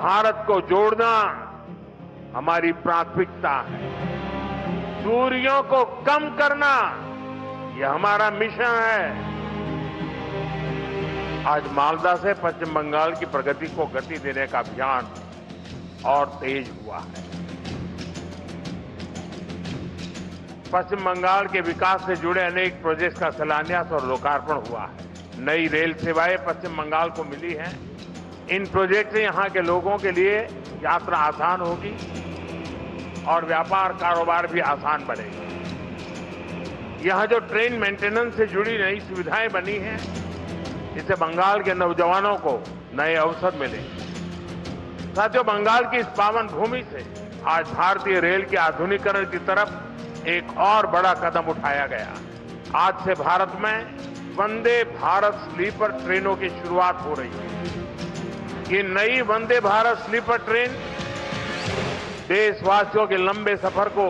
भारत को जोड़ना हमारी प्राथमिकता है। दूरियों को कम करना यह हमारा मिशन है। आज मालदा से पश्चिम बंगाल की प्रगति को गति देने का अभियान और तेज हुआ है। पश्चिम बंगाल के विकास से जुड़े अनेक प्रोजेक्ट्स का शिलान्यास और लोकार्पण हुआ है। नई रेल सेवाएं पश्चिम बंगाल को मिली हैं। इन प्रोजेक्ट से यहां के लोगों के लिए यात्रा आसान होगी और व्यापार कारोबार भी आसान बनेगा। यहां जो ट्रेन मेंटेनेंस से जुड़ी नई सुविधाएं बनी हैं, इससे बंगाल के नौजवानों को नए अवसर मिले। साथियों, बंगाल की इस पावन भूमि से आज भारतीय रेल के आधुनिकीकरण की तरफ एक और बड़ा कदम उठाया गया। आज से भारत में वंदे भारत स्लीपर ट्रेनों की शुरुआत हो रही है। ये नई वंदे भारत स्लीपर ट्रेन देशवासियों के लंबे सफर को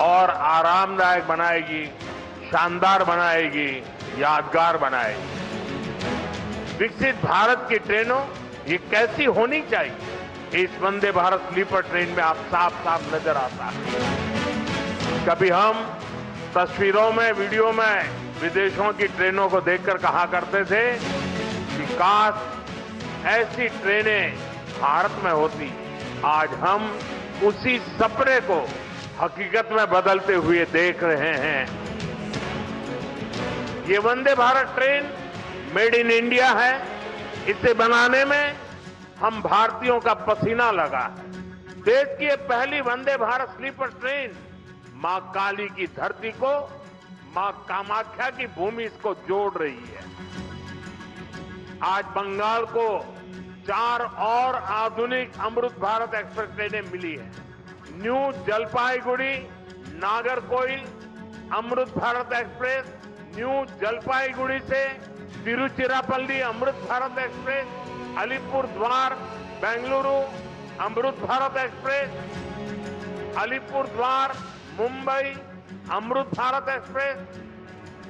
और आरामदायक बनाएगी, शानदार बनाएगी, यादगार बनाएगी। विकसित भारत की ट्रेनों ये कैसी होनी चाहिए, इस वंदे भारत स्लीपर ट्रेन में आप साफ साफ नजर आता है। कभी हम तस्वीरों में, वीडियो में विदेशों की ट्रेनों को देखकर कहा करते थे कि काश ऐसी ट्रेनें भारत में होती। आज हम उसी सपने को हकीकत में बदलते हुए देख रहे हैं। ये Vande Bharat train made in India है। इसे बनाने में हम भारतीयों का पसीना लगा है। देश की ये पहली वंदे भारत स्लीपर ट्रेन मां काली की धरती को मां कामाख्या की भूमि इसको जोड़ रही है। आज बंगाल को 4 और आधुनिक अमृत भारत एक्सप्रेस ट्रेनें मिली है। New Jalpaiguri Nagercoil Amrit Bharat express, new Jalpaiguri से तिरुचिरापल्ली अमृत भारत एक्सप्रेस, अलीपुर द्वार बेंगलुरु अमृत भारत एक्सप्रेस, अलीपुर द्वार मुंबई अमृत भारत एक्सप्रेस।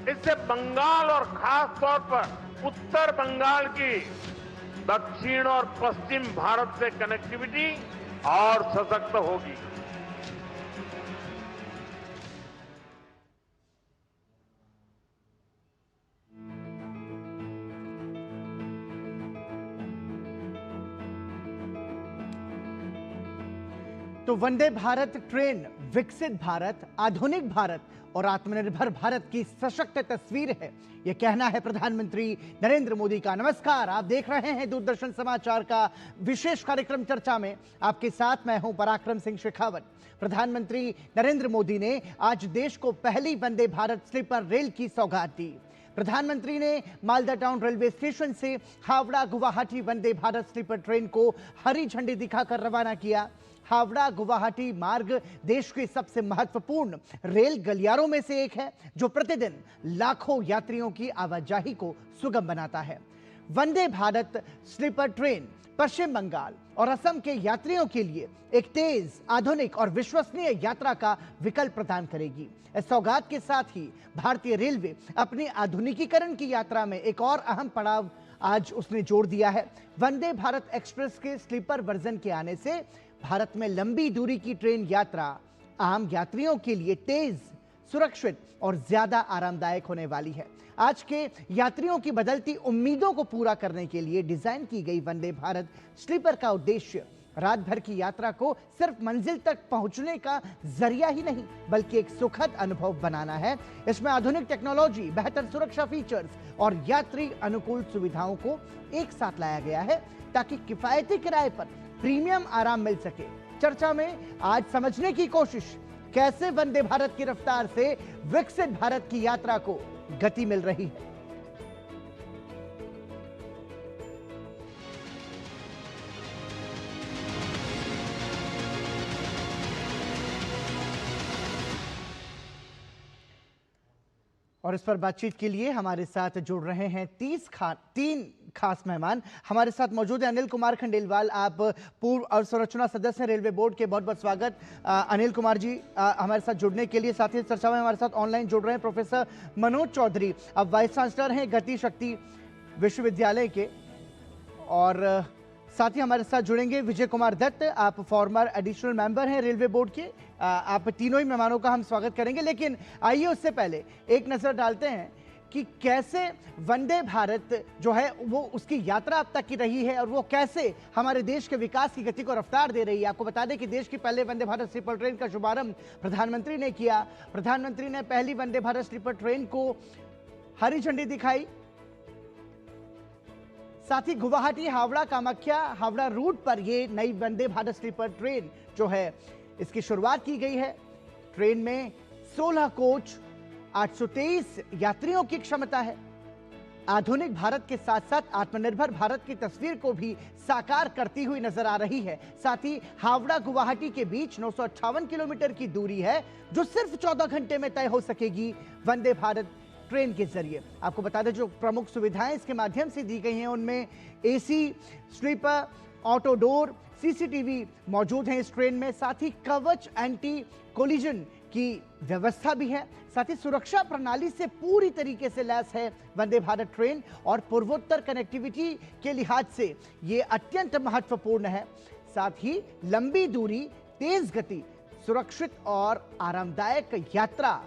इससे बंगाल और खास तौर पर उत्तर बंगाल की दक्षिण और पश्चिम भारत से कनेक्टिविटी और सशक्त होगी। तो वंदे भारत ट्रेन विकसित भारत, आधुनिक भारत और आत्मनिर्भर भारत की सशक्त तस्वीर है, यह कहना है प्रधानमंत्री नरेंद्र मोदी का। नमस्कार, आप देख रहे हैं दूरदर्शन समाचार का विशेष कार्यक्रम चर्चा में। आपके साथ मैं हूं पराक्रम सिंह शेखावत। प्रधानमंत्री नरेंद्र मोदी ने आज देश को पहली वंदे भारत स्लीपर रेल की सौगात दी। प्रधानमंत्री ने मालदा टाउन रेलवे स्टेशन से हावड़ा गुवाहाटी वंदे भारत स्लीपर ट्रेन को हरी झंडी दिखाकर रवाना किया। हावड़ा गुवाहाटी मार्ग देश के सबसे महत्वपूर्ण रेल गलियारों में से एक है, जो प्रतिदिन लाखों यात्रियों की आवाजाही को सुगम बनाता है। वंदे भारत स्लीपर ट्रेन पश्चिम बंगाल और असम के यात्रियों के लिए एक तेज, आधुनिक और विश्वसनीय यात्रा का विकल्प प्रदान करेगी। इस सौगात के साथ ही भारतीय रेलवे अपनी आधुनिकीकरण की यात्रा में एक और अहम पड़ाव आज उसने जोड़ दिया है। वंदे भारत एक्सप्रेस के स्लीपर वर्जन के आने से भारत में लंबी दूरी की ट्रेन यात्रा आम यात्रियों के लिए तेज, सुरक्षित और ज्यादा आरामदायक होने वाली है। आज के यात्रियों की बदलती उम्मीदों को पूरा करने के लिए डिजाइन की गई वंदे भारत स्लीपर का उद्देश्य रात भर की यात्रा को सिर्फ मंजिल तक पहुंचने का जरिया ही नहीं, बल्कि एक सुखद अनुभव बनाना है। इसमें आधुनिक टेक्नोलॉजी, बेहतर सुरक्षा फीचर्स और यात्री अनुकूल सुविधाओं को एक साथ लाया गया है, ताकि किफायती किराए पर प्रीमियम आराम मिल सके। चर्चा में आज समझने की कोशिश, कैसे वंदे भारत की रफ्तार से विकसित भारत की यात्रा को गति मिल रही है। और इस पर बातचीत के लिए हमारे साथ जुड़ रहे हैं तीन खास मेहमान। हमारे साथ मौजूद है अनिल कुमार खंडेलवाल, आप पूर्व अवसंरचना सदस्य हैं रेलवे बोर्ड के। बहुत बहुत स्वागत अनिल कुमार जी हमारे साथ जुड़ने के लिए। साथ ही चर्चा में हमारे साथ ऑनलाइन जुड़ रहे हैं प्रोफेसर मनोज चौधरी, अब वाइस चांसलर हैं गति शक्ति विश्वविद्यालय के। और साथ ही हमारे साथ जुड़ेंगे विजय कुमार दत्त, आप फॉर्मर एडिशनल मेंबर हैं रेलवे बोर्ड के। आप तीनों ही मेहमानों का हम स्वागत करेंगे, लेकिन आइए उससे पहले एक नजर डालते हैं कि कैसे वंदे भारत जो है वो उसकी यात्रा अब तक की रही है और वो कैसे हमारे देश के विकास की गति को रफ्तार दे रही है। आपको बता दें कि देश की पहले वंदे भारत स्लीपर ट्रेन का शुभारंभ प्रधानमंत्री ने किया। प्रधानमंत्री ने पहली वंदे भारत स्लीपर ट्रेन को हरी झंडी दिखाई। साथ ही गुवाहाटी हावड़ा कामाख्या हावड़ा रूट पर ये नई वंदे भारत स्लीपर ट्रेन जो है इसकी शुरुआत की गई है। ट्रेन में 16 कोच, 823 यात्रियों की क्षमता है। आधुनिक भारत के साथ साथ आत्मनिर्भर भारत की तस्वीर को भी साकार करती हुई नजर आ रही है। साथ ही हावड़ा गुवाहाटी के बीच 958 किलोमीटर की दूरी है जो सिर्फ 14 घंटे में तय हो सकेगी वंदे भारत ट्रेन के जरिए। आपको बता दें जो प्रमुख सुविधाएं इसके माध्यम से दी गई हैं उनमें AC, sleeper, auto door, CCTV मौजूद हैं इस ट्रेन में। साथ ही कवच एंटी कोलिजन की व्यवस्था भी है। साथ ही सुरक्षा प्रणाली से पूरी तरीके से लैस है वंदे भारत ट्रेन और पूर्वोत्तर कनेक्टिविटी के लिहाज से ये अत्यंत महत्वपूर्ण है। साथ ही लंबी दूरी, तेज गति, सुरक्षित और आरामदायक यात्रा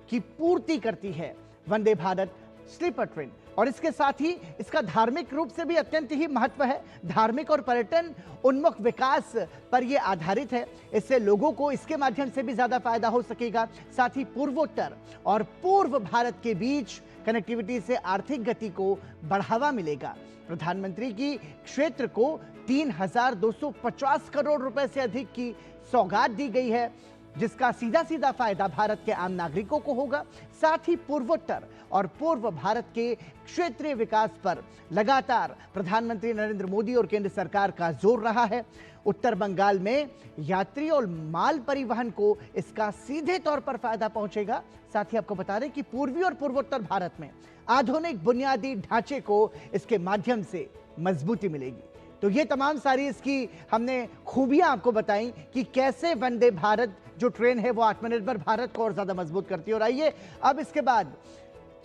की पूर्ति करती है वंदे भारत स्लीपर ट्रेन। और इसके साथ ही इसका धार्मिक रूप से भी अत्यंत ही महत्व है। धार्मिक और पर्यटन उन्मुख विकास पर यह आधारित है। इससे लोगों को इसके माध्यम से भी ज्यादा फायदा हो सकेगा। साथ ही पूर्वोत्तर और पूर्व भारत के बीच कनेक्टिविटी से आर्थिक गति को बढ़ावा मिलेगा। प्रधानमंत्री की क्षेत्र को 3,250 करोड़ रुपए से अधिक की सौगात दी गई है जिसका सीधा सीधा फायदा भारत के आम नागरिकों को होगा। साथ ही पूर्वोत्तर और पूर्व भारत के क्षेत्रीय विकास पर लगातार प्रधानमंत्री नरेंद्र मोदी और केंद्र सरकार का जोर रहा है। उत्तर बंगाल में यात्री और माल परिवहन को इसका सीधे तौर पर फायदा पहुंचेगा। साथ ही आपको बता दें कि पूर्वी और पूर्वोत्तर भारत में आधुनिक बुनियादी ढांचे को इसके माध्यम से मजबूती मिलेगी। तो ये तमाम सारी इसकी हमने खूबियां आपको बताई कि कैसे वंदे भारत जो ट्रेन है वो आत्मनिर्भर भारत को और ज्यादा मजबूत करती है। और आइए अब इसके बाद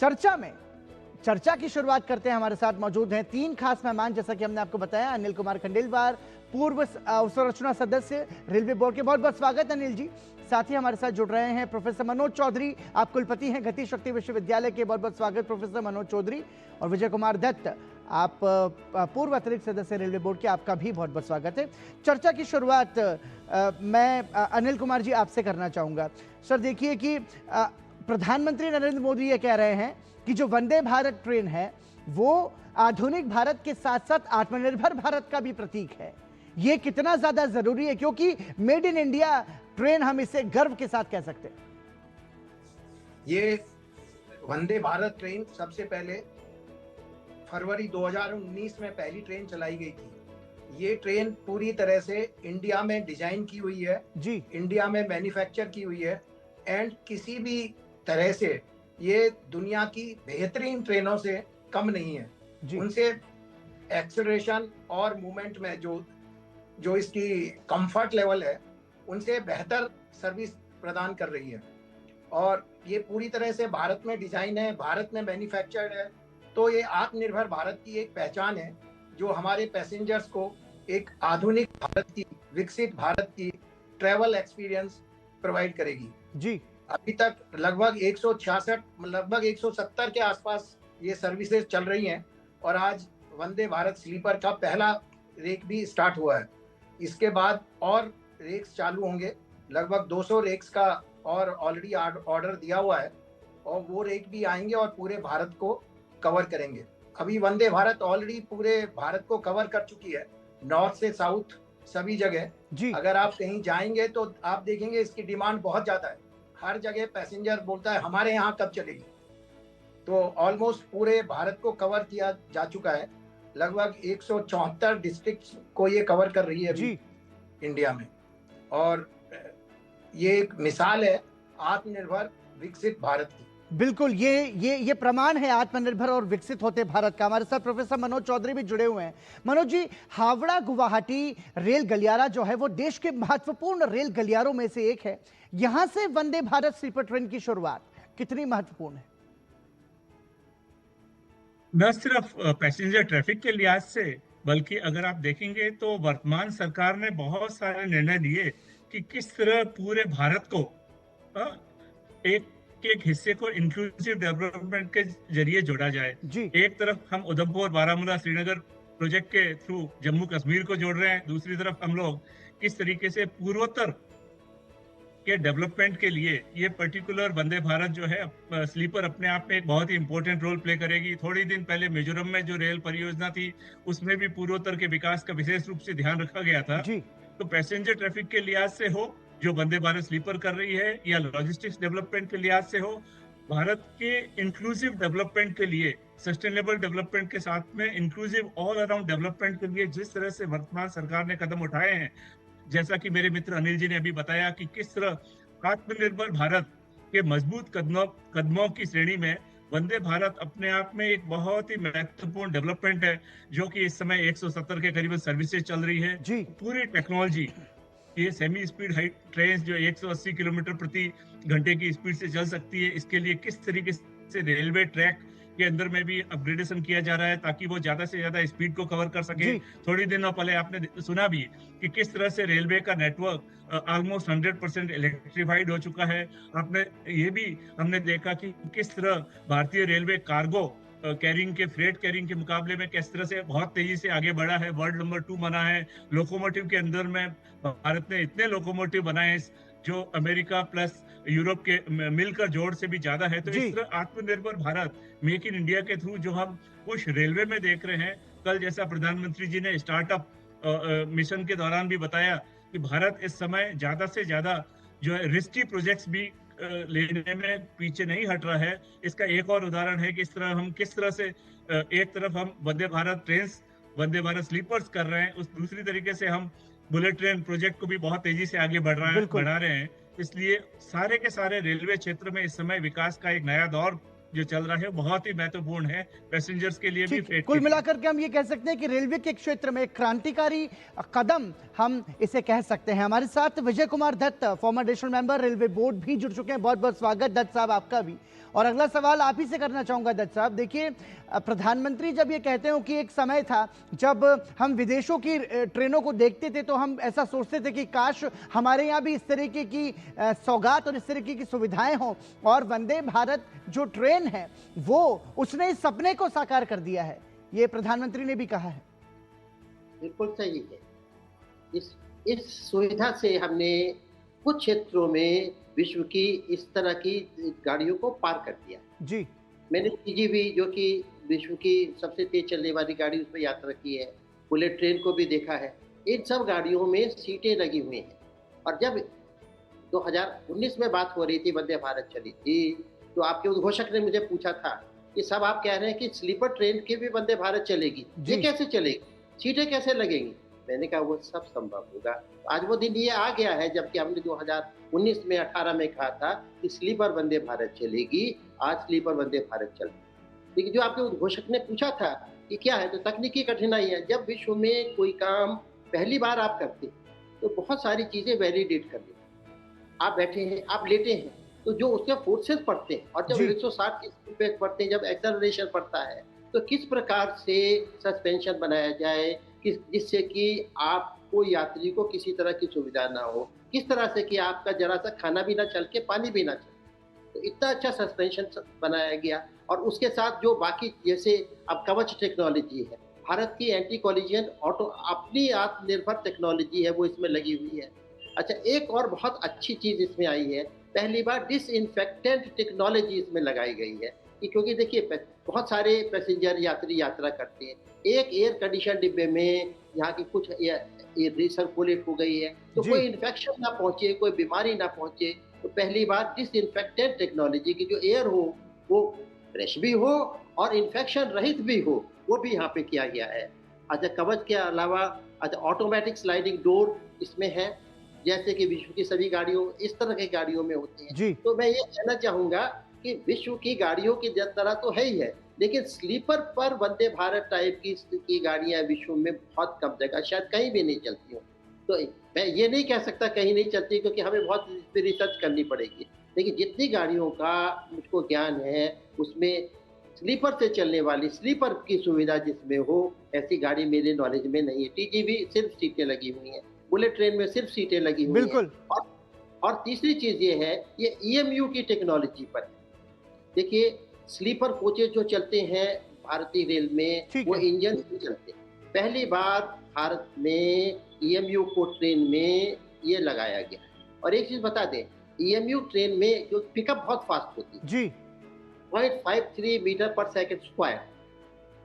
चर्चा की शुरुआत करते हैं। हमारे साथ मौजूद हैं तीन खास मेहमान, जैसा कि हमने आपको बताया। अनिल कुमार खंडेलवाल, पूर्व अवसंरचना सदस्य रेलवे बोर्ड के, बहुत बहुत स्वागत अनिल जी। साथ ही हमारे साथ जुड़ रहे हैं प्रोफेसर मनोज चौधरी, आप कुलपति हैं गति शक्ति विश्वविद्यालय के, बहुत बहुत स्वागत प्रोफेसर मनोज चौधरी। और विजय कुमार दत्त, आप पूर्व अतिरिक्त सदस्य रेलवे बोर्ड के, आपका भी बहुत बहुत स्वागत है। चर्चा की शुरुआत मैं अनिल कुमार जी आपसे करना चाहूंगा। सर देखिए कि प्रधानमंत्री नरेंद्र मोदी ये कह रहे हैं कि जो वंदे भारत ट्रेन है वो आधुनिक भारत के साथ साथ आत्मनिर्भर भारत का भी प्रतीक है। ये कितना ज्यादा जरूरी है, क्योंकि मेड इन इंडिया ट्रेन हम इसे गर्व के साथ कह सकते हैं। ये वंदे भारत ट्रेन सबसे पहले फरवरी 2019 में पहली ट्रेन चलाई गई थी। ये ट्रेन पूरी तरह से इंडिया में डिजाइन की हुई है जी, इंडिया में मैन्युफैक्चर की हुई है एंड किसी भी तरह से ये दुनिया की बेहतरीन ट्रेनों से कम नहीं है जी। उनसे एक्सेलरेशन और मूवमेंट में जो इसकी कंफर्ट लेवल है उनसे बेहतर सर्विस प्रदान कर रही है। और ये पूरी तरह से भारत में डिजाइन है, भारत में मैन्युफैक्चर्ड है। तो ये आत्मनिर्भर भारत की एक पहचान है जो हमारे पैसेंजर्स को एक आधुनिक भारत की, विकसित भारत की ट्रैवल एक्सपीरियंस प्रोवाइड करेगी जी। अभी तक लगभग 170 के आसपास ये सर्विसेज चल रही हैं और आज वंदे भारत स्लीपर का पहला रेक भी स्टार्ट हुआ है। इसके बाद और रेक्स चालू होंगे, लगभग 200 रेक्स का और ऑलरेडी ऑर्डर दिया हुआ है और वो रेक भी आएंगे और पूरे भारत को कवर करेंगे। अभी वंदे भारत ऑलरेडी पूरे भारत को कवर कर चुकी है, नॉर्थ से साउथ सभी जगह जी। अगर आप कहीं जाएंगे तो आप देखेंगे इसकी डिमांड बहुत ज्यादा है। हर जगह पैसेंजर बोलता है हमारे यहाँ कब चलेगी। तो ऑलमोस्ट पूरे भारत को कवर किया जा चुका है। लगभग 174 डिस्ट्रिक्ट को ये कवर कर रही है अभी इंडिया में। और ये एक मिसाल है आत्मनिर्भर विकसित भारत की। बिल्कुल, ये प्रमाण है आत्मनिर्भर और विकसित होते भारत का। हमारे साथ प्रोफेसर मनोज चौधरी भी जुड़े हुए हैं। मनोज जी, हावड़ा गुवाहाटी रेल गलियारा जो है वो देश के महत्वपूर्ण रेल गलियारों में से एक है। यहां से वंदे भारत स्लीपर ट्रेन की शुरुआत कितनी महत्वपूर्ण है? न सिर्फ पैसेंजर ट्रैफिक के लिहाज से बल्कि अगर आप देखेंगे तो वर्तमान सरकार ने बहुत सारे निर्णय लिए कि किस तरह पूरे भारत को अ, एक एक हिस्से को इंक्लूसिव डेवलपमेंट के जरिए जोड़ा जाए। जी। एक तरफ हम उधमपुर, बारामूला, श्रीनगर प्रोजेक्ट के थ्रू जम्मू कश्मीर को जोड़ रहे हैं, दूसरी तरफ हम लोग किस तरीके से पूर्वोत्तर के डेवलपमेंट के लिए ये पर्टिकुलर वंदे भारत जो है स्लीपर अपने आप में एक बहुत ही इंपॉर्टेंट रोल प्ले करेगी। थोड़ी दिन पहले मिजोरम में जो रेल परियोजना थी उसमें भी पूर्वोत्तर के विकास का विशेष रूप से ध्यान रखा गया था। जी। तो पैसेंजर ट्रैफिक के लिहाज से हो जो वंदे भारत स्लीपर कर रही है, या लॉजिस्टिक्स डेवलपमेंट के लिहाज से हो, भारत के इंक्लूसिव डेवलपमेंट के लिए, सस्टेनेबल डेवलपमेंट के साथ में इंक्लूसिव ऑल अराउंड डेवलपमेंट के लिए जिस तरह से वर्तमान सरकार ने कदम उठाए हैं, जैसा कि मेरे मित्र अनिल जी ने अभी बताया कि किस तरह आत्मनिर्भर भारत के मजबूत कदमों की श्रेणी में वंदे भारत अपने आप में एक बहुत ही महत्वपूर्ण डेवलपमेंट है, जो कि इस समय 170 के करीब सर्विसेज चल रही है। जी। पूरी टेक्नोलॉजी, ये सेमी स्पीड हाई ट्रेन जो 180 किलोमीटर प्रति घंटे की स्पीड से चल सकती है, इसके लिए किस तरीके से रेलवे ट्रैक के अंदर में भी अपग्रेडेशन किया जा रहा है ताकि वो ज्यादा से ज्यादा स्पीड को कवर कर सके। जी। थोड़ी दिनों पहले आपने सुना भी कि किस तरह से रेलवे का नेटवर्क ऑलमोस्ट 100% इलेक्ट्रिफाइड हो चुका है। आपने ये भी हमने देखा कि किस तरह भारतीय रेलवे कार्गो कैरिंग के फ्रेट कैरिंग के मुकाबले में किस तरह से बहुत तेजी से आगे बढ़ा है, वर्ल्ड नंबर 2 बना है। लोकोमोटिव के अंदर में भारत ने इतने लोकोमोटिव बनाए हैं जो अमेरिका प्लस यूरोप के मिलकर जोड़ से भी ज्यादा है। तो जी। इस तरह आत्मनिर्भर भारत, मेक इन इंडिया के थ्रू जो हम कुछ रेलवे में देख रहे हैं, कल जैसा प्रधानमंत्री जी ने स्टार्टअप मिशन के दौरान भी बताया कि भारत इस समय ज्यादा से ज्यादा जो है रिस्की प्रोजेक्ट्स भी लेने में पीछे नहीं हट रहा है। इसका एक और उदाहरण है कि किस तरह से एक तरफ हम वंदे भारत ट्रेन, वंदे भारत स्लीपर्स कर रहे हैं, उस दूसरी तरीके से हम बुलेट ट्रेन प्रोजेक्ट को भी बहुत तेजी से आगे बढ़ा रहे हैं। इसलिए सारे के सारे रेलवे क्षेत्र में इस समय विकास का एक नया दौर जो चल रहा है बहुत ही महत्वपूर्ण है, पैसेंजर्स के लिए भी। ठीक, कुल मिलाकर के हम ये कह सकते हैं कि रेलवे के क्षेत्र में एक क्रांतिकारी कदम हम इसे कह सकते हैं। हमारे साथ Vijay Kumar Dutt, former national member, railway board भी जुड़ चुके हैं। बहुत बहुत स्वागत दत्त साहब आपका भी। और अगला सवाल आप ही से करना चाहूंगा दत्त साहब। देखिए, प्रधानमंत्री जब ये कहते हो कि एक समय था जब हम विदेशों की ट्रेनों को देखते थे तो हम ऐसा सोचते थे कि काश हमारे यहाँ भी इस तरीके की सौगात और इस तरीके की सुविधाएं हों, और वंदे भारत जो ट्रेन है वो उसने इस सपने को साकार कर दिया है, ये प्रधानमंत्री ने भी कहा है। बिल्कुल सही है। इस सुविधा से हमने कुछ क्षेत्रों में विश्व की इस तरह की गाड़ियों को पार कर दिया जी। मैंने TGV जो कि विश्व की सबसे तेज चलने वाली गाड़ी, उस पर यात्रा की है। बुलेट ट्रेन को भी देखा है। इन सब गाड़ियों में सीटें लगी हुई हैं। और जब 2019 में बात हो रही थी, वंदे भारत चली थी, तो आपके उद्घोषक ने मुझे पूछा था कि सब आप कह रहे हैं कि स्लीपर ट्रेन की भी वंदे भारत चलेगी, ये कैसे चलेगी, सीटें कैसे लगेंगी? मैंने कहा वो सब संभव होगा। आज वो दिन ये आ गया है, जबकि हमने 2019 में 18 में कहा था कि स्लीपर वंदे भारत चलेगी, आज स्लीपर वंदे भारत चल। लेकिन जो आपके उद्घोषक ने पूछा था कि क्या है, तो तकनीकी कठिनाई है। जब विश्व में कोई काम पहली बार आप करते तो बहुत सारी चीजें वैलिडेट करनी। आप बैठे हैं, आप लेटे हैं, तो जो उसके फोर्सेस पड़ते हैं, और जब 160 की स्पीड पे पड़ते हैं, जब एक्सेलरेशन पड़ता है, तो किस प्रकार से सस्पेंशन बनाया जाए जिससे कि आपको यात्री को किसी तरह की सुविधा ना हो, किस तरह से कि आपका जरा सा खाना भी ना चल के पानी भी ना चल, तो इतना अच्छा सस्पेंशन बनाया गया। और उसके साथ जो बाकी जैसे अब कवच टेक्नोलॉजी है, भारत की एंटी कॉलिजन ऑटो अपनी आत्मनिर्भर टेक्नोलॉजी है, वो इसमें लगी हुई है। अच्छा, एक और बहुत अच्छी चीज इसमें आई है, पहली बार डिसइंफेक्टेंट टेक्नोलॉजी इसमें लगाई गई है। क्योंकि देखिए, बहुत सारे पैसेंजर यात्री यात्रा करते हैं, एक एयर कंडीशन डिब्बे में यहाँ की कुछ रिसर्कुलेट हो गई है, तो कोई इन्फेक्शन ना पहुंचे, कोई बीमारी ना पहुंचे। तो पहली बार डिसइंफेक्टेंट टेक्नोलॉजी की जो एयर हो वो फ्रेश भी हो और इन्फेक्शन रहित भी हो, वो भी यहाँ पे किया गया है। अच्छा, कवच के अलावा अच्छा ऑटोमेटिक स्लाइडिंग डोर इसमें है, जैसे कि विश्व की सभी गाड़ियों इस तरह की गाड़ियों में होती हैं। तो मैं ये कहना चाहूंगा कि विश्व की गाड़ियों की तरह तो है ही है, लेकिन स्लीपर पर वंदे भारत टाइप की गाड़ियां विश्व में बहुत कम जगह, शायद कहीं भी नहीं चलती हो। तो मैं ये नहीं कह सकता कहीं नहीं चलती, क्योंकि हमें बहुत रिसर्च करनी पड़ेगी। लेकिन जितनी गाड़ियों का मुझको ज्ञान है, उसमें स्लीपर से चलने वाली स्लीपर की सुविधा जिसमें हो, ऐसी गाड़ी मेरे नॉलेज में नहीं है। टीजीवी सिर्फ सीटें लगी हुई हैं, बुलेट ट्रेन में सिर्फ सीटें लगी हुई हैं। बिल्कुल। और तीसरी चीज ये है, ये ईएमयू की टेक्नोलॉजी पर है। देखिए, स्लीपर कोचेज जो चलते हैं भारतीय रेल में, वो इंजन से चलते हैं। पहली बार भारत में ईएमयू को ट्रेन में ये लगाया गया। और एक चीज बता दें, ईएमयू ट्रेन में जो पिकअप बहुत फास्ट होती है जी, 0.53 मीटर पर सेकंड स्क्वायर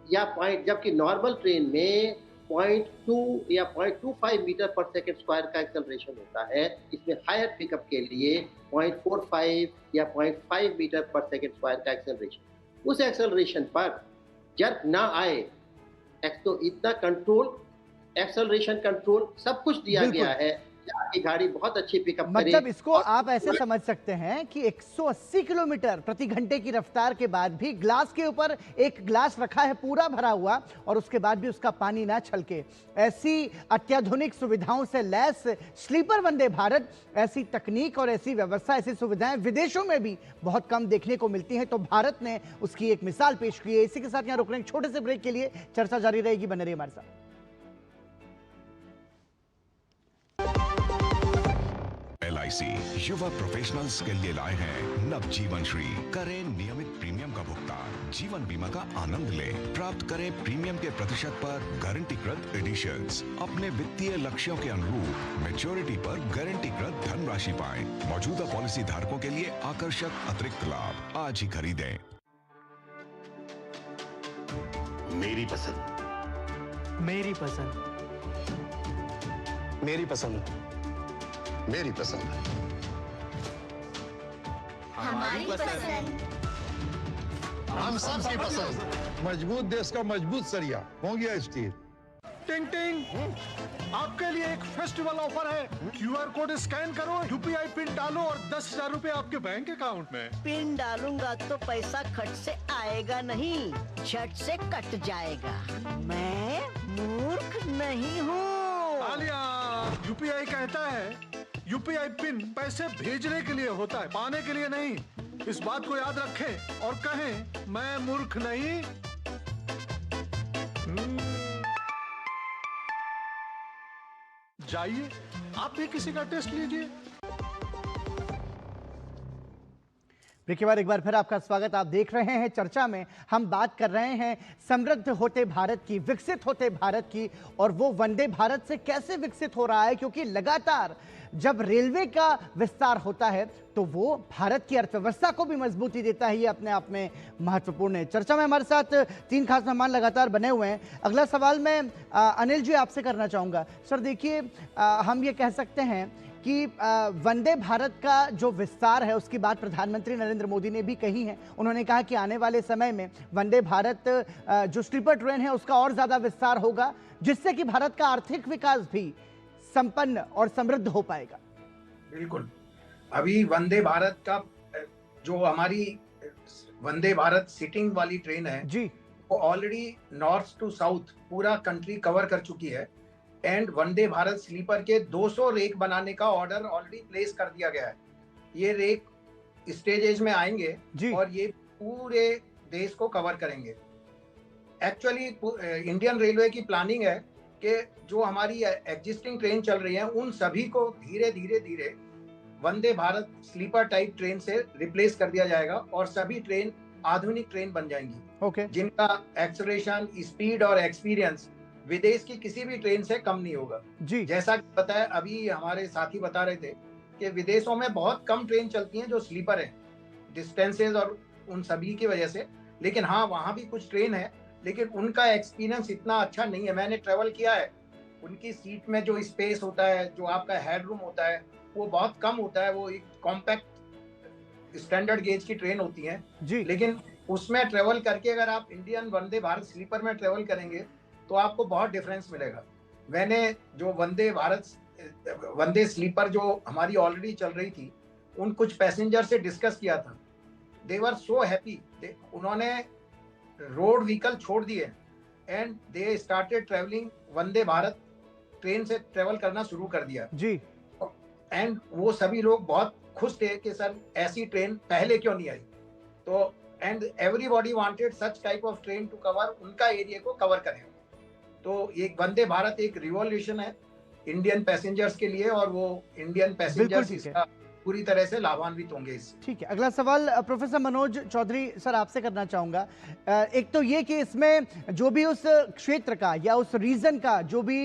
या पॉइंट, जबकि नॉर्मल ट्रेन में 0.2 या 0.25 मीटर पर सेकंड स्क्वायर का एक्सेलरेशन होता है। इसमें हायर पिकअप के लिए 0.45 या 0.5 मीटर पर सेकंड स्क्वायर का एक्सेलरेशन। उस एक्सेलरेशन पर जर्क ना आए, तो इतना कंट्रोल, एक्सेलरेशन कंट्रोल सब कुछ दिया गया है कि आपकी गाड़ी बहुत अच्छी पिकअप करे। मतलब इसको आप ऐसे समझ सकते हैं कि 180 किलोमीटर प्रति घंटे की रफ्तार के बाद भी ग्लास के ऊपर एक ग्लास रखा है पूरा भरा हुआ, और उसके बाद भी उसका पानी ना छलके। ऐसी अत्याधुनिक सुविधाओं से लैस स्लीपर वंदे भारत, ऐसी तकनीक और ऐसी व्यवस्था, ऐसी सुविधाएं विदेशों में भी बहुत कम देखने को मिलती हैं। तो भारत ने उसकी एक मिसाल पेश की है। इसी के साथ यहाँ रुक रहे हैं, छोटे से ब्रेक के लिए, चर्चा जारी रहेगी, बने रहिए हमारे साथ। LIC युवा प्रोफेशनल्स के लिए लाए हैं नवजीवन श्री। करें नियमित प्रीमियम का भुगतान, जीवन बीमा का आनंद लें, प्राप्त करें प्रीमियम के प्रतिशत पर गारंटीकृत एडिशंस, अपने वित्तीय लक्ष्यों के अनुरूप मैच्योरिटी पर गारंटीकृत धनराशि पाएं। मौजूदा पॉलिसी धारकों के लिए आकर्षक अतिरिक्त लाभ आज ही खरीदें। मेरी पसंद, मेरी पसंद, मेरी पसंद, मेरी पसंद, हमारी पसंद, हम सबकी पसंद। मजबूत देश का मजबूत सरिया हो गया स्टील। टिंग टिंग, आपके लिए एक फेस्टिवल ऑफर है। क्यूआर कोड स्कैन करो, यूपीआई पिन डालो और 10,000 रुपए आपके बैंक अकाउंट में। पिन डालूंगा तो पैसा खट से आएगा नहीं, झट से कट जाएगा। मैं मूर्ख नहीं हूँ। आलिया, यूपीआई कहता है यूपीआई पिन पैसे भेजने के लिए होता है, पाने के लिए नहीं। इस बात को याद रखें और कहें, मैं मूर्ख नहीं। जाइए, आप भी किसी का टेस्ट लीजिए। ब्रेक के बाद एक बार फिर आपका स्वागत। आप देख रहे हैं चर्चा में हम बात कर रहे हैं समृद्ध होते भारत की, विकसित होते भारत की, और वो वंदे भारत से कैसे विकसित हो रहा है, क्योंकि लगातार जब रेलवे का विस्तार होता है तो वो भारत की अर्थव्यवस्था को भी मजबूती देता है। ये अपने आप में महत्वपूर्ण है। चर्चा में हमारे साथ तीन खास मेहमान लगातार बने हुए हैं। अगला सवाल मैं अनिल जी आपसे करना चाहूँगा। सर देखिए, हम ये कह सकते हैं कि वंदे भारत का जो विस्तार है उसकी बात प्रधानमंत्री नरेंद्र मोदी ने भी कही है। उन्होंने कहा कि आने वाले समय में वंदे भारत जो स्लीपर ट्रेन है उसका और ज़्यादा विस्तार होगा, जिससे कि भारत का आर्थिक विकास भी संपन्न और समृद्ध हो पाएगा। बिल्कुल, अभी वंदे भारत का जो हमारी वंदे भारत सिटिंग वाली ट्रेन है जी, वो ऑलरेडी नॉर्थ टू साउथ पूरा कंट्री कवर कर चुकी है। एंड वंदे भारत स्लीपर के 200 रेक बनाने का ऑर्डर ऑलरेडी प्लेस कर दिया गया है। ये रेक स्टेजेस में आएंगे और ये पूरे देश को कवर करेंगे। एक्चुअली इंडियन रेलवे की प्लानिंग है कि जो हमारी एग्जिस्टिंग ट्रेन चल रही है उन सभी को धीरे धीरे धीरे Vande Bharat slipper type train से रिप्लेस कर दिया जाएगा और सभी ट्रेन आधुनिक ट्रेन बन जाएंगी, जिनका एक्सेलरेशन, स्पीड और एक्सपीरियंस विदेश की किसी भी ट्रेन से कम नहीं होगा जी। जैसा कि बताया, अभी हमारे साथी बता रहे थे कि विदेशों में बहुत कम ट्रेन चलती हैं जो स्लीपर है, डिस्टेंसेज और उन सभी की वजह से। लेकिन हाँ, वहाँ भी कुछ ट्रेन है, लेकिन उनका एक्सपीरियंस इतना अच्छा नहीं है। मैंने ट्रेवल किया है, उनकी सीट में जो स्पेस होता है, जो आपका हेड रूम होता है, वो बहुत कम होता है। वो एक कॉम्पैक्ट स्टैंडर्ड गेज की ट्रेन होती है जी। लेकिन उसमें ट्रेवल करके अगर आप इंडियन वंदे भारत स्लीपर में ट्रेवल करेंगे तो आपको बहुत डिफरेंस मिलेगा। मैंने जो वंदे स्लीपर जो हमारी ऑलरेडी चल रही थी, उन कुछ पैसेंजर से डिस्कस किया था। दे वर सो हैप्पी। उन्होंने रोड व्हीकल छोड़ दिए and they started travelling, Vande Bharat train से ट्रेवल करना शुरू कर दिया जी। एंड वो सभी लोग बहुत खुश थे कि सर ऐसी ट्रेन पहले क्यों नहीं आई। तो and everybody wanted such type of train to cover, उनका एरिया को कवर करें। तो एक वंदे भारत एक रिवॉल्यूशन है इंडियन पैसेंजर्स के लिए, और वो इंडियन पैसेंजर्स इसका पूरी तरह से लाभान्वित होंगे इससे। ठीक है, अगला सवाल प्रोफेसर मनोज चौधरी सर आपसे करना चाहूंगा। एक तो ये कि इसमें जो भी उस क्षेत्र का या उस रीजन का जो भी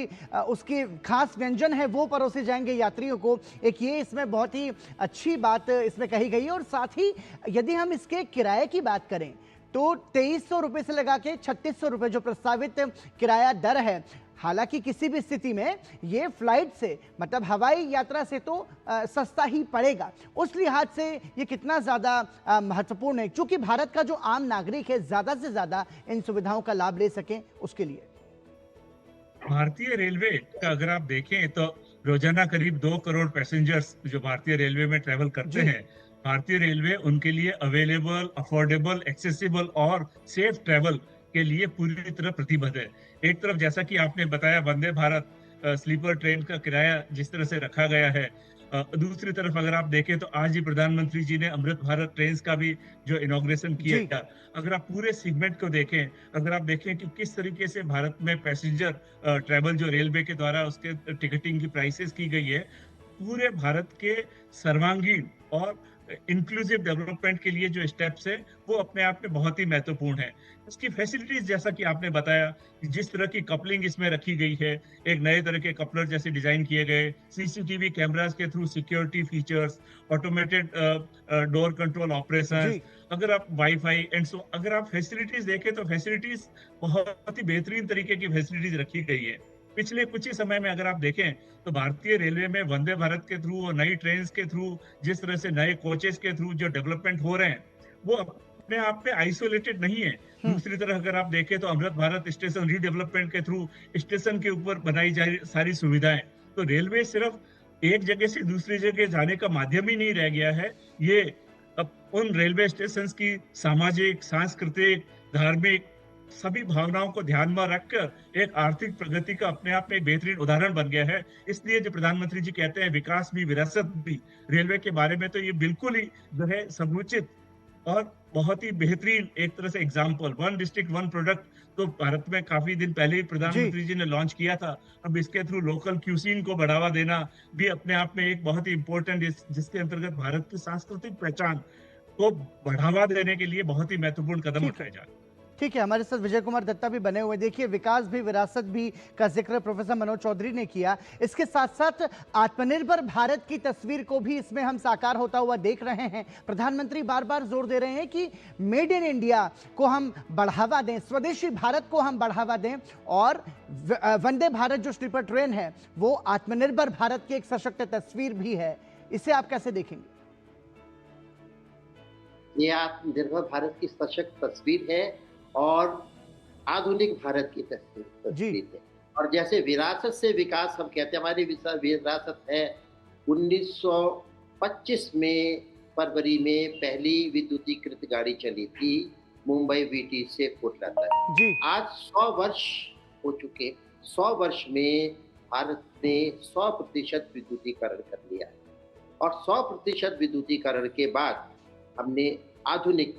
उसके खास व्यंजन है वो परोसे जाएंगे यात्रियों को, एक ये इसमें बहुत ही अच्छी बात इसमें कही गई है। और साथ ही यदि हम इसके किराए की बात करें तो 2300 रुपये से लगा के 3600 रुपये जो प्रस्तावित किराया दर है, हालांकि किसी भी स्थिति में ये फ्लाइट से मतलब हवाई यात्रा से तो सस्ता ही पड़ेगा। उस लिहाज से ये कितना ज़्यादा महत्वपूर्ण है, क्योंकि भारत का जो आम नागरिक है ज़्यादा से ज़्यादा इन सुविधाओं का लाभ ले सके उसके लिए। भारतीय रेलवे का अगर आप देखें तो रोजाना करीब 2 करोड़ पैसेंजर्स जो भारतीय रेलवे में ट्रेवल करते हैं, भारतीय रेलवे उनके लिए अवेलेबल, अफोर्डेबल, एक्सेसिबल और सेफ ट्रेवल के लिए पूरी तरह प्रतिबद्ध है। एक तरफ जैसा कि आपने बताया वंदे भारत स्लीपर ट्रेन का किराया जिस तरह से रखा गया है, दूसरी तरफ अगर आप देखें तो आज ही प्रधानमंत्री जी ने अमृत भारत ट्रेन का भी जो इनॉग्रेशन किया। अगर आप पूरे सेगमेंट को देखें, अगर आप देखें कि किस तरीके से भारत में पैसेंजर ट्रेवल जो रेलवे के द्वारा उसके टिकटिंग की प्राइसेस की गई है, पूरे भारत के सर्वांगीण और इंक्लूसिव डेवलपमेंट के लिए जो स्टेप्स है वो अपने आप में बहुत ही महत्वपूर्ण है। इसकी फैसिलिटीज जैसा कि आपने बताया, जिस तरह की कपलिंग इसमें रखी गई है, एक नए तरह के कपलर जैसे डिजाइन किए गए, सीसीटीवी कैमरास के through security features, automated door control operation, अगर आप वाईफाई एंड सो, अगर आप फैसिलिटीज देखें तो फैसिलिटीज बहुत ही बेहतरीन तरीके की फैसिलिटीज रखी गई है। पिछले कुछ ही समय में अगर आप देखें तो भारतीय रेलवे में वंदे भारत के थ्रू और नई ट्रेन के थ्रू जिस तरह से नए कोचेस के थ्रू जो डेवलपमेंट हो रहे हैं वो अपने आप में आइसोलेटेड नहीं है। दूसरी तरह अगर आप देखें तो अमृत भारत स्टेशन रीडेवलपमेंट के थ्रू स्टेशन के ऊपर बनाई जा रही सारी सुविधाएं, तो रेलवे सिर्फ एक जगह से दूसरी जगह जाने का माध्यम ही नहीं रह गया है, ये अब उन रेलवे स्टेशन की सामाजिक, सांस्कृतिक, धार्मिक सभी भावनाओं को ध्यान में रखकर एक आर्थिक प्रगति का अपने आप में एक बेहतरीन उदाहरण बन गया है। इसलिए जो प्रधानमंत्री जी कहते हैं विकास भी विरासत भी रेलवे के बारे में, तो ये बिल्कुल ही जो है समुचित और बहुत ही बेहतरीन एक तरह से एग्जाम्पल, 1 डिस्ट्रिक्ट 1 प्रोडक्ट तो भारत में काफी दिन पहले ही प्रधानमंत्री जी ने लॉन्च किया था। अब इसके थ्रू लोकल क्यूसीन को बढ़ावा देना भी अपने आप में एक बहुत ही इंपॉर्टेंट, जिसके अंतर्गत भारत की सांस्कृतिक पहचान को बढ़ावा देने के लिए बहुत ही महत्वपूर्ण कदम उठाए जा रहे हैं। ठीक है, हमारे साथ विजय कुमार दत्ता भी बने हुए। देखिए, विकास भी विरासत भी का जिक्र प्रोफेसर मनोज चौधरी ने किया, इसके साथ साथ आत्मनिर्भर भारत की तस्वीर को भी इसमें हम साकार होता हुआ देख रहे हैं। प्रधानमंत्री बार बार जोर दे रहे हैं कि मेड इन इंडिया को हम बढ़ावा दें, स्वदेशी भारत को हम बढ़ावा दें, और वंदे भारत जो स्लीपर ट्रेन है वो आत्मनिर्भर भारत की एक सशक्त तस्वीर भी है। इसे आप कैसे देखेंगे? ये आत्मनिर्भर भारत की सशक्त तस्वीर है और आधुनिक भारत की तस्वीर है। और जैसे विरासत से विकास हम कहते हैं, हमारी विरासत है 1925 में फरवरी में पहली विद्युतीकृत गाड़ी चली थी मुंबई वीटी से कोटला तक। आज 100 वर्ष हो चुके। 100 वर्ष में भारत ने 100% विद्युतीकरण कर लिया है, और 100% विद्युतीकरण के बाद हमने आधुनिक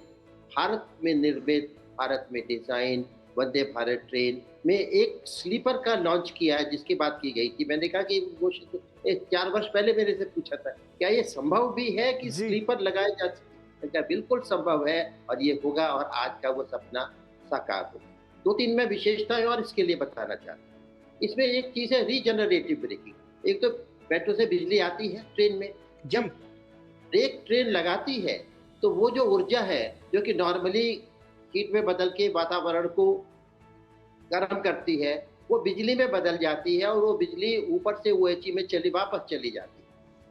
भारत में निर्मित, भारत में डिजाइन वंदे भारत ट्रेन में एक स्लीपर का लॉन्च किया है, जिसकी बात की गई थी। मैंने कहा कि वो 4 वर्ष पहले मेरे से पूछा था क्या ये संभव भी है कि स्लीपर लगाए जा सकते, क्या बिल्कुल संभव है और ये होगा, और आज का वो सपना साकार हो। 2-3 मैं विशेषताएं और इसके लिए बताना चाहता हूँ। इसमें एक चीज है रीजनरेटिव ब्रेकिंग। एक तो बैटरी से बिजली आती है ट्रेन में, जब ब्रेक ट्रेन लगाती है तो वो जो ऊर्जा है जो कि नॉर्मली हीट में बदल के वातावरण को गर्म करती है, वो बिजली में बदल जाती है, और वो बिजली ऊपर से OHE में वापस चली जाती है,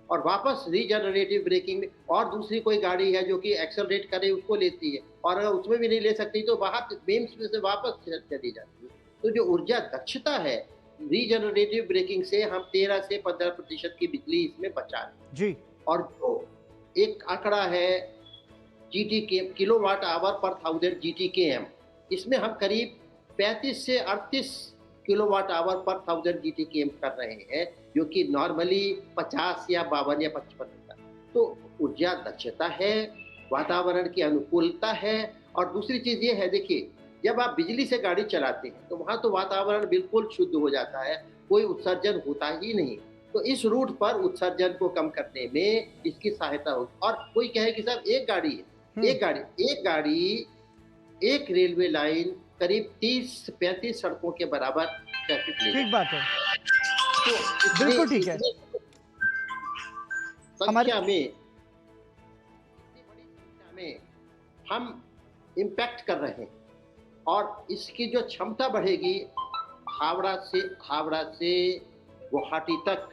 और वापस रीजनरेटिव ब्रेकिंग में। और दूसरी कोई गाड़ी है जो कि एक्सेलरेट करे उसको लेती है, और अगर उसमें भी नहीं ले सकती तो बाहर बीम्स में से वापस चली जाती है। तो जो ऊर्जा दक्षता है रीजनरेटिव ब्रेकिंग से हम 13 से 15% की बिजली इसमें बचा रहे जी। और जो एक आंकड़ा है GTKM, किलोवाट आवर पर 1000 GTKM, इसमें हम करीब 35 से 38 किलोवाट आवर पर 1000 GTKM कर रहे हैं, जो कि नॉर्मली 50 या 52 या 55 था। तो ऊर्जा दक्षता है, वातावरण की अनुकूलता है। और दूसरी चीज ये है, देखिए जब आप बिजली से गाड़ी चलाते हैं तो वहां तो वातावरण बिल्कुल शुद्ध हो जाता है, कोई उत्सर्जन होता ही नहीं। तो इस रूट पर उत्सर्जन को कम करने में इसकी सहायता होगी। और कोई कहे कि सर एक गाड़ी है, एक गाड़ी एक रेलवे लाइन करीब 30 से 35 सड़कों के बराबर ट्रैफिक ले। ठीक बात है, तो बिल्कुल ठीक है। संख्या में हम इम्पैक्ट कर रहे हैं और इसकी जो क्षमता बढ़ेगी हावड़ा से गुवाहाटी तक,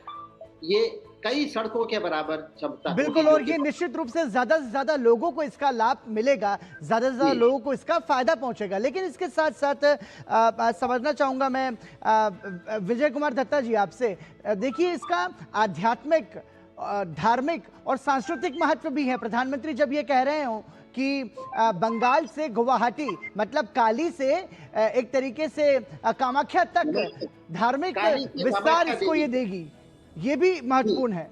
ये कई सड़कों के बराबर क्षमता। बिल्कुल, और ये निश्चित रूप से ज्यादा से ज्यादा लोगों को इसका लाभ मिलेगा, ज्यादा से ज्यादा लोगों को इसका फायदा पहुंचेगा। लेकिन इसके साथ साथ समझना चाहूंगा मैं विजय कुमार दत्ता जी आपसे, देखिए इसका आध्यात्मिक, धार्मिक और सांस्कृतिक महत्व भी है। प्रधानमंत्री जब ये कह रहे हो कि बंगाल से गुवाहाटी मतलब काली से एक तरीके से कामाख्या तक धार्मिक विस्तार इसको ये देगी, ये भी महत्वपूर्ण है।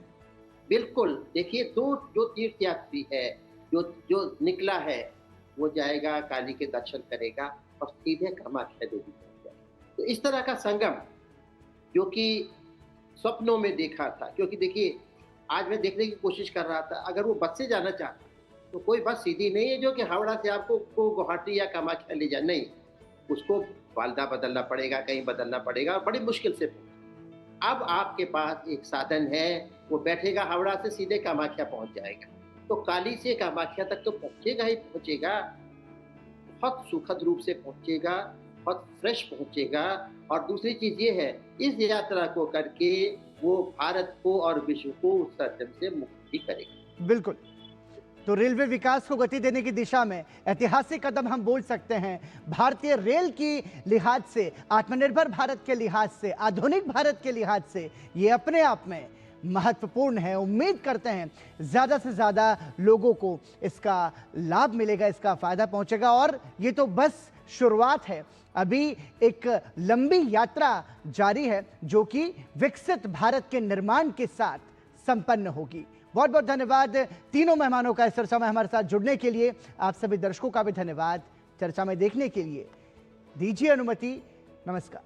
बिल्कुल, देखिए जो तीर्थ यात्री है, जो निकला है वो जाएगा, काली के दर्शन करेगा और सीधे कामाख्या देवी जाएगा। तो इस तरह का संगम जो कि स्वप्नों में देखा था, क्योंकि देखिए आज मैं देखने की कोशिश कर रहा था, अगर वो बस से जाना चाहता तो कोई बस सीधी नहीं है जो कि हावड़ा से आपको गुवाहाटी या कामाख्या ले जाए, नहीं, उसको वालदा बदलना पड़ेगा, कहीं बदलना पड़ेगा, बड़ी मुश्किल से। अब आपके पास एक साधन है, वो बैठेगा हावड़ा से सीधे कामाख्या पहुंच जाएगा। तो काली से कामाख्या तक तो पहुंचेगा ही पहुंचेगा, बहुत सुखद रूप से पहुंचेगा, बहुत फ्रेश पहुंचेगा। और दूसरी चीज ये है, इस यात्रा को करके वो भारत को और विश्व को उत्सर्जन से मुक्त भी करेगा। बिल्कुल, तो रेलवे विकास को गति देने की दिशा में ऐतिहासिक कदम हम बोल सकते हैं। भारतीय रेल की लिहाज से, आत्मनिर्भर भारत के लिहाज से, आधुनिक भारत के लिहाज से ये अपने आप में महत्वपूर्ण है। उम्मीद करते हैं ज़्यादा से ज़्यादा लोगों को इसका लाभ मिलेगा, इसका फायदा पहुंचेगा। और ये तो बस शुरुआत है, अभी एक लंबी यात्रा जारी है जो कि विकसित भारत के निर्माण के साथ संपन्न होगी। बहुत बहुत धन्यवाद तीनों मेहमानों का इस चर्चा में हमारे साथ जुड़ने के लिए। आप सभी दर्शकों का भी धन्यवाद चर्चा में देखने के लिए। दीजिए अनुमति, नमस्कार।